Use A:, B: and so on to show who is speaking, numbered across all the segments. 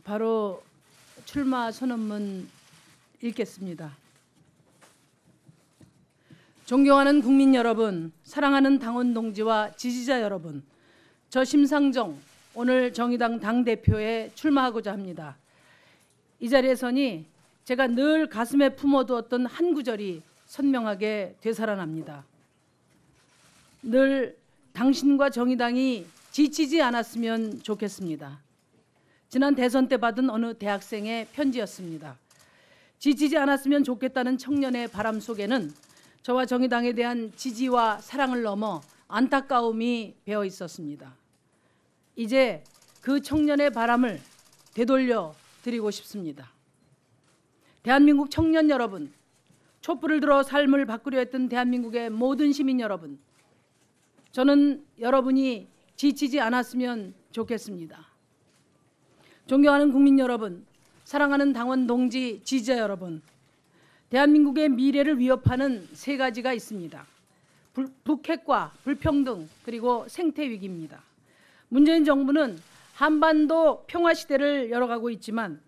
A: 바로 출마 선언문 읽겠습니다. 존경하는 국민 여러분, 사랑하는 당원 동지와 지지자 여러분, 저 심상정 오늘 정의당 당대표에 출마하고자 합니다. 이 자리에 서니 제가 늘 가슴에 품어두었던 한 구절이 선명하게 되살아납니다. 늘 당신과 정의당이 지치지 않았으면 좋겠습니다. 지난 대선 때 받은 어느 대학생의 편지였습니다. 지치지 않았으면 좋겠다는 청년의 바람 속에는 저와 정의당에 대한 지지와 사랑을 넘어 안타까움이 배어 있었습니다. 이제 그 청년의 바람을 되돌려 드리고 싶습니다. 대한민국 청년 여러분, 촛불을 들어 삶을 바꾸려 했던 대한민국의 모든 시민 여러분, 저는 여러분이 지치지 않았으면 좋겠습니다. 존경하는 국민 여러분, 사랑하는 당원 동지, 지지자 여러분, 대한민국의 미래를 위협하는 세 가지가 있습니다. 북핵과 불평등, 그리고 생태 위기입니다. 문재인 정부는 한반도 평화 시대를 열어가고 있지만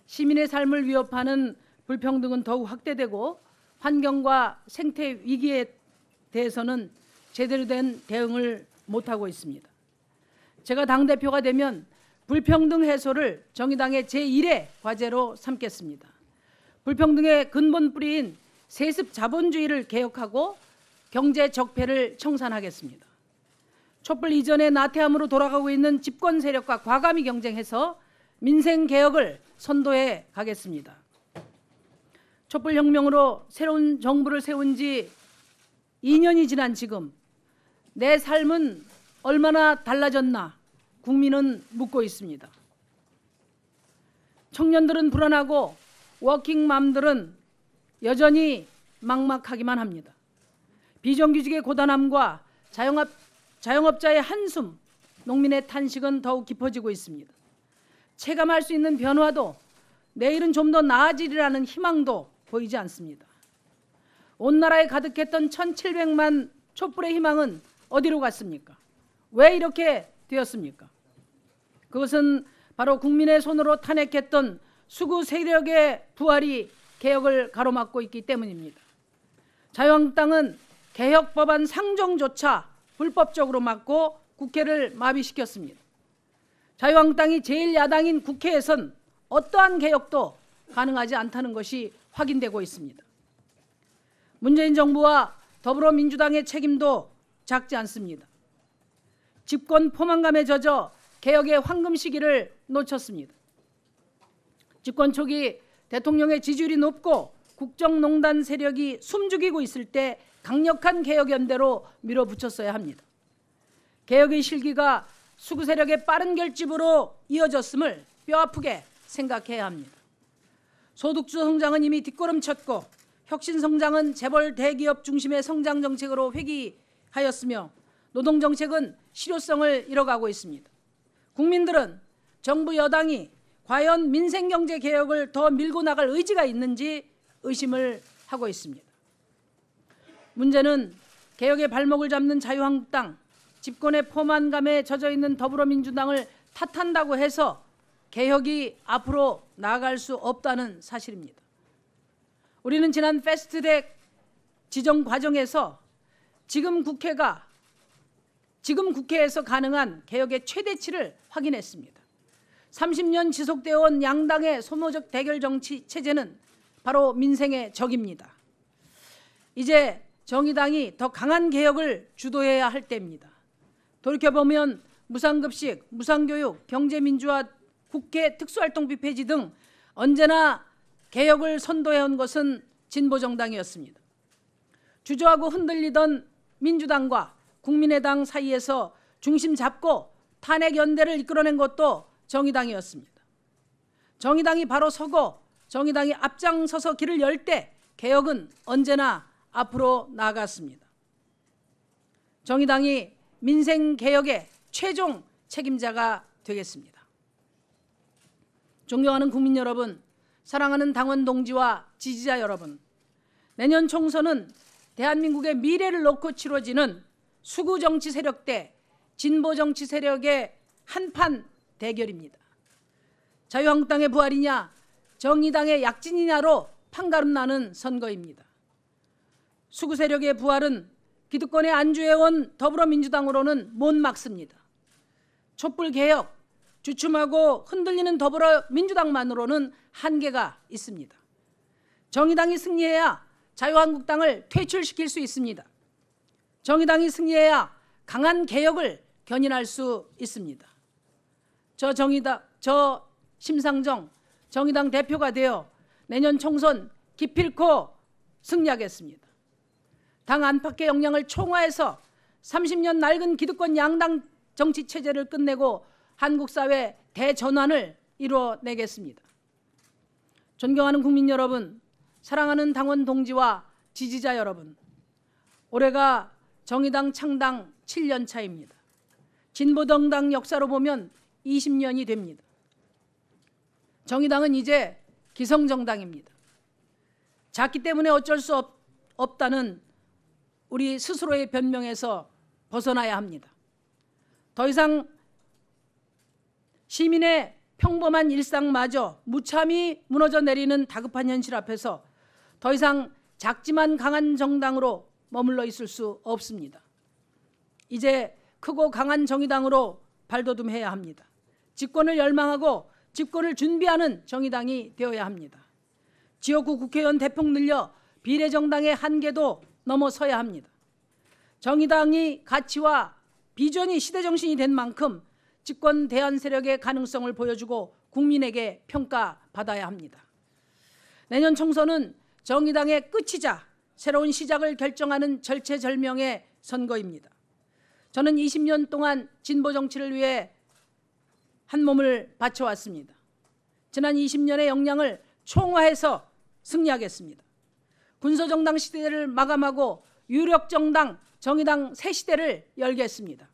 A: 시민의 삶을 위협하는 불평등은 더욱 확대되고 환경과 생태 위기에 대해서는 제대로 된 대응을 못하고 있습니다. 제가 당대표가 되면 불평등 해소를 정의당의 제1의 과제로 삼겠습니다. 불평등의 근본 뿌리인 세습 자본주의를 개혁하고 경제 적폐를 청산하겠습니다. 촛불 이전의 나태함으로 돌아가고 있는 집권 세력과 과감히 경쟁해서 민생 개혁을 선도해 가겠습니다. 촛불 혁명으로 새로운 정부를 세운 지 2년이 지난 지금 내 삶은 얼마나 달라졌나 국민은 묻고 있습니다. 청년들은 불안하고 워킹맘들은 여전히 막막하기만 합니다. 비정규직의 고단함과 자영업자의 한숨, 농민의 탄식은 더욱 깊어지고 있습니다. 체감할 수 있는 변화도 내일은 좀 더 나아지리라는 희망도 보이지 않습니다. 온 나라에 가득했던 1,700만 촛불의 희망은 어디로 갔습니까? 왜 이렇게 되었습니까? 그것은 바로 국민의 손으로 탄핵했던 수구 세력의 부활이 개혁을 가로막고 있기 때문입니다. 자유한국당은 개혁 법안 상정조차 불법적으로 막고 국회를 마비시켰습니다. 자유한국당이 제1야당인 국회에선 어떠한 개혁도 가능하지 않다는 것이 확인되고 있습니다. 문재인 정부와 더불어민주당의 책임도 작지 않습니다. 집권 포만감에 젖어 개혁의 황금 시기를 놓쳤습니다. 집권 초기 대통령의 지지율이 높고 국정농단 세력이 숨죽이고 있을 때 강력한 개혁연대로 밀어붙였어야 합니다. 개혁의 실기가 수구 세력의 빠른 결집으로 이어졌음을 뼈아프게 생각해야 합니다. 소득주 성장은 이미 뒷걸음쳤고 혁신 성장은 재벌 대기업 중심의 성장 정책으로 회귀하였으며 노동 정책은 실효성을 잃어가고 있습니다. 국민들은 정부 여당이 과연 민생경제 개혁을 더 밀고 나갈 의지가 있는지 의심을 하고 있습니다. 문제는 개혁의 발목을 잡는 자유한국당, 집권의 포만감에 젖어있는 더불어민주당을 탓한다고 해서 개혁이 앞으로 나아갈 수 없다는 사실입니다. 우리는 지난 패스트트랙 지정 과정에서 지금 국회에서 가능한 개혁의 최대치를 확인했습니다. 30년 지속되어 온 양당의 소모적 대결 정치 체제는 바로 민생의 적입니다. 이제 정의당이 더 강한 개혁을 주도해야 할 때입니다. 돌이켜보면 무상급식, 무상교육, 경제민주화, 국회 특수활동비 폐지 등 언제나 개혁을 선도해온 것은 진보정당이었습니다. 주저하고 흔들리던 민주당과 국민의당 사이에서 중심 잡고 탄핵 연대를 이끌어낸 것도 정의당이었습니다. 정의당이 바로 서고 정의당이 앞장서서 길을 열 때 개혁은 언제나 앞으로 나아갔습니다. 정의당이 민생 개혁의 최종 책임자가 되겠습니다. 존경하는 국민 여러분, 사랑하는 당원 동지와 지지자 여러분, 내년 총선은 대한민국의 미래를 놓고 치러지는 수구 정치 세력 대 진보 정치 세력의 한판 대결입니다. 자유한국당의 부활이냐 정의당의 약진이냐로 판가름 나는 선거입니다. 수구 세력의 부활은 기득권에 안주해온 더불어민주당으로는 못 막습니다. 촛불개혁, 주춤하고 흔들리는 더불어민주당만으로는 한계가 있습니다. 정의당이 승리해야 자유한국당을 퇴출시킬 수 있습니다. 정의당이 승리해야 강한 개혁을 견인할 수 있습니다. 저 심상정 정의당 대표가 되어 내년 총선 기필코 승리하겠습니다. 당 안팎의 역량을 총화해서 30년 낡은 기득권 양당 정치 체제를 끝내고 한국 사회 대전환을 이루어내겠습니다. 존경하는 국민 여러분, 사랑하는 당원 동지와 지지자 여러분, 올해가 정의당 창당 7년 차입니다. 진보정당 역사로 보면 20년이 됩니다. 정의당은 이제 기성정당입니다. 작기 때문에 어쩔 수 없다는 우리 스스로의 변명에서 벗어나야 합니다. 더 이상 시민의 평범한 일상마저 무참히 무너져 내리는 다급한 현실 앞에서 더 이상 작지만 강한 정당으로 머물러 있을 수 없습니다. 이제 크고 강한 정의당으로 발돋움해야 합니다. 집권을 열망하고 집권을 준비하는 정의당이 되어야 합니다. 지역구 국회의원 대폭 늘려 비례정당의 한계도 넘어서야 합니다. 정의당이 가치와 비전이 시대정신이 된 만큼 집권 대안 세력의 가능성을 보여주고 국민에게 평가받아야 합니다. 내년 총선은 정의당의 끝이자 새로운 시작을 결정하는 절체절명의 선거입니다. 저는 20년 동안 진보 정치를 위해 한 몸을 바쳐왔습니다. 지난 20년의 역량을 총화해서 승리하겠습니다. 군소정당 시대를 마감하고 유력정당 정의당 새 시대를 열겠습니다.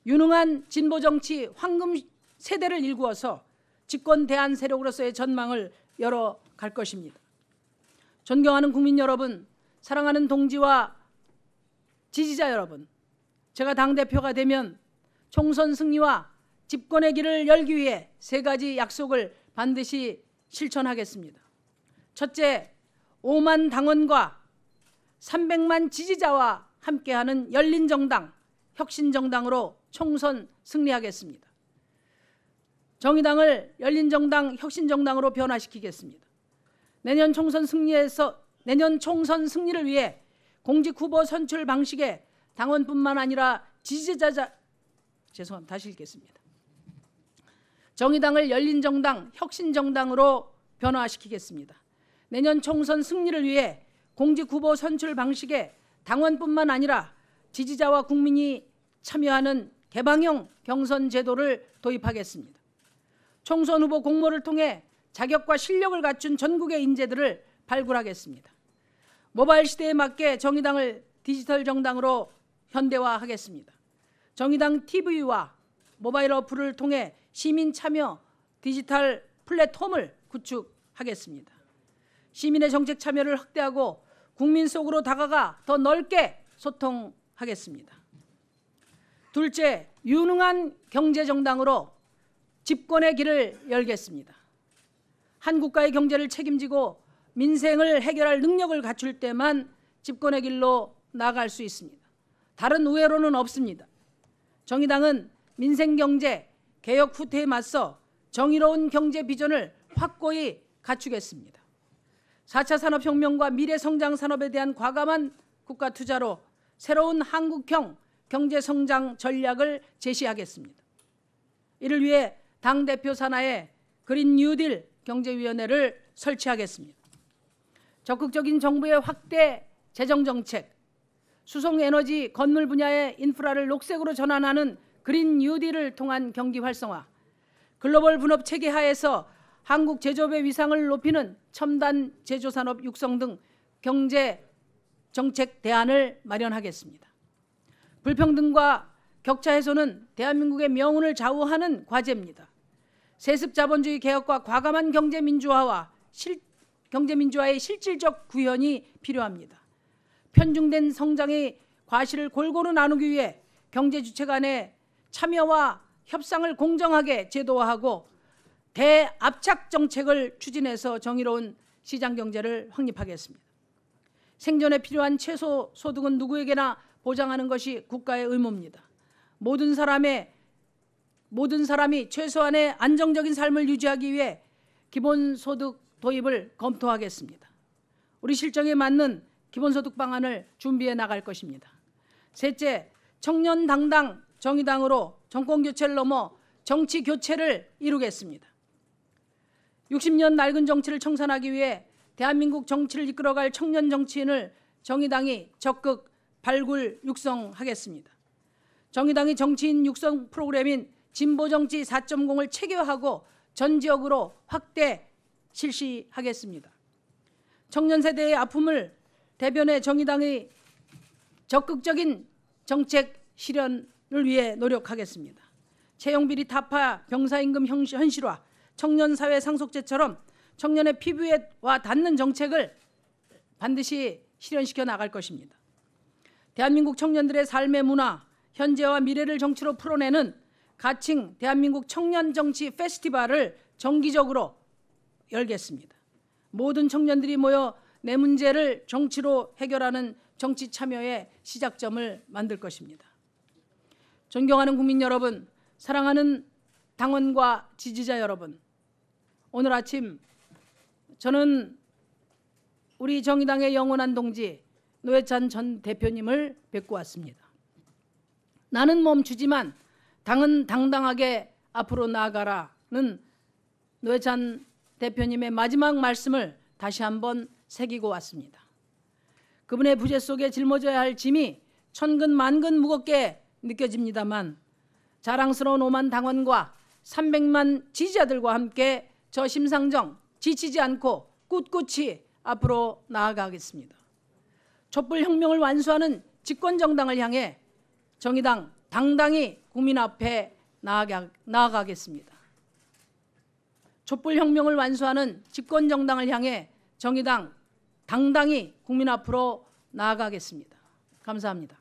A: 유능한 진보정치 황금 세대를 일구어서 집권 대안 세력으로서의 전망을 열어갈 것입니다. 존경하는 국민 여러분, 사랑하는 동지와 지지자 여러분, 제가 당대표가 되면 총선 승리와 집권의 길을 열기 위해 3가지 약속을 반드시 실천하겠습니다. 첫째, 5만 당원과 300만 지지자와 함께하는 열린정당, 혁신정당으로 총선 승리하겠습니다. 정의당을 열린정당, 혁신정당으로 변화시키겠습니다. 내년 총선 승리를 위해 공직 후보 선출 방식에 당원뿐만 아니라 다시 읽겠습니다. 정의당을 열린정당, 혁신정당으로 변화시키겠습니다. 내년 총선 승리를 위해 공직 후보 선출 방식에 당원뿐만 아니라 지지자와 국민이 참여하는 개방형 경선 제도를 도입하겠습니다. 총선 후보 공모를 통해 자격과 실력을 갖춘 전국의 인재들을 발굴하겠습니다. 모바일 시대에 맞게 정의당을 디지털 정당으로 현대화하겠습니다. 정의당 TV와 모바일 어플을 통해 시민 참여 디지털 플랫폼을 구축하겠습니다. 시민의 정책 참여를 확대하고 국민 속으로 다가가 더 넓게 소통하겠습니다. 둘째, 유능한 경제정당으로 집권의 길을 열겠습니다. 한 국가의 경제를 책임지고 민생을 해결할 능력을 갖출 때만 집권의 길로 나아갈 수 있습니다. 다른 우회로는 없습니다. 정의당은 민생경제 개혁 후퇴에 맞서 정의로운 경제 비전을 확고히 갖추겠습니다. 4차 산업혁명과 미래성장 산업에 대한 과감한 국가 투자로 새로운 한국형 경제성장 전략을 제시하겠습니다. 이를 위해 당대표 산하에 그린 뉴딜 경제위원회를 설치하겠습니다. 적극적인 정부의 확대 재정정책, 수송에너지, 건물 분야의 인프라를 녹색으로 전환하는 그린 뉴딜을 통한 경기 활성화, 글로벌 분업 체계 하에서 한국 제조업의 위상을 높이는 첨단 제조산업 육성 등 경제 정책 대안을 마련하겠습니다. 불평등과 격차 해소는 대한민국의 명운을 좌우하는 과제입니다. 세습 자본주의 개혁과 과감한 경제민주화의 실질적 구현이 필요합니다. 편중된 성장의 과실을 골고루 나누기 위해 경제 주체 간의 참여와 협상을 공정하게 제도화하고 대압착 정책을 추진해서 정의로운 시장 경제를 확립하겠습니다. 생존에 필요한 최소 소득은 누구에게나 보장하는 것이 국가의 의무입니다. 모든 사람이 최소한의 안정적인 삶을 유지하기 위해 기본소득 도입을 검토하겠습니다. 우리 실정에 맞는 기본소득 방안을 준비해 나갈 것입니다. 셋째, 청년당당 정의당으로 정권교체를 넘어 정치교체를 이루겠습니다. 60년 낡은 정치를 청산하기 위해 대한민국 정치를 이끌어갈 청년 정치인을 정의당이 적극 발굴 육성하겠습니다. 정의당이 정치인 육성 프로그램인 진보정치 4.0을 체계화하고 전 지역으로 확대 실시하겠습니다. 청년 세대의 아픔을 대변해 정의당의 적극적인 정책 실현을 위해 노력하겠습니다. 채용비리 타파, 병사임금 현실화, 청년사회 상속제처럼 청년의 피부에 와 닿는 정책을 반드시 실현시켜 나갈 것입니다. 대한민국 청년들의 삶의 문화, 현재와 미래를 정치로 풀어내는 가칭 대한민국 청년정치 페스티벌을 정기적으로 열겠습니다. 모든 청년들이 모여 내 문제를 정치로 해결하는 정치 참여의 시작점을 만들 것입니다. 존경하는 국민 여러분, 사랑하는 당원과 지지자 여러분, 오늘 아침 저는 우리 정의당의 영원한 동지 노회찬 전 대표님을 뵙고 왔습니다. 나는 멈추지만 당은 당당하게 앞으로 나아가라는 노회찬 대표님의 마지막 말씀을 다시 한번 새기고 왔습니다. 그분의 부재 속에 짊어져야 할 짐이 천근 만근 무겁게 느껴집니다만 자랑스러운 5만 당원과 300만 지지자들과 함께 저 심상정 지치지 않고 꿋꿋이 앞으로 나아가겠습니다. 촛불혁명을 완수하는 집권정당을 향해 정의당 당당히 국민 앞에 나아가겠습니다. 촛불혁명을 완수하는 집권정당을 향해 정의당 당당히 국민 앞으로 나아가겠습니다. 감사합니다.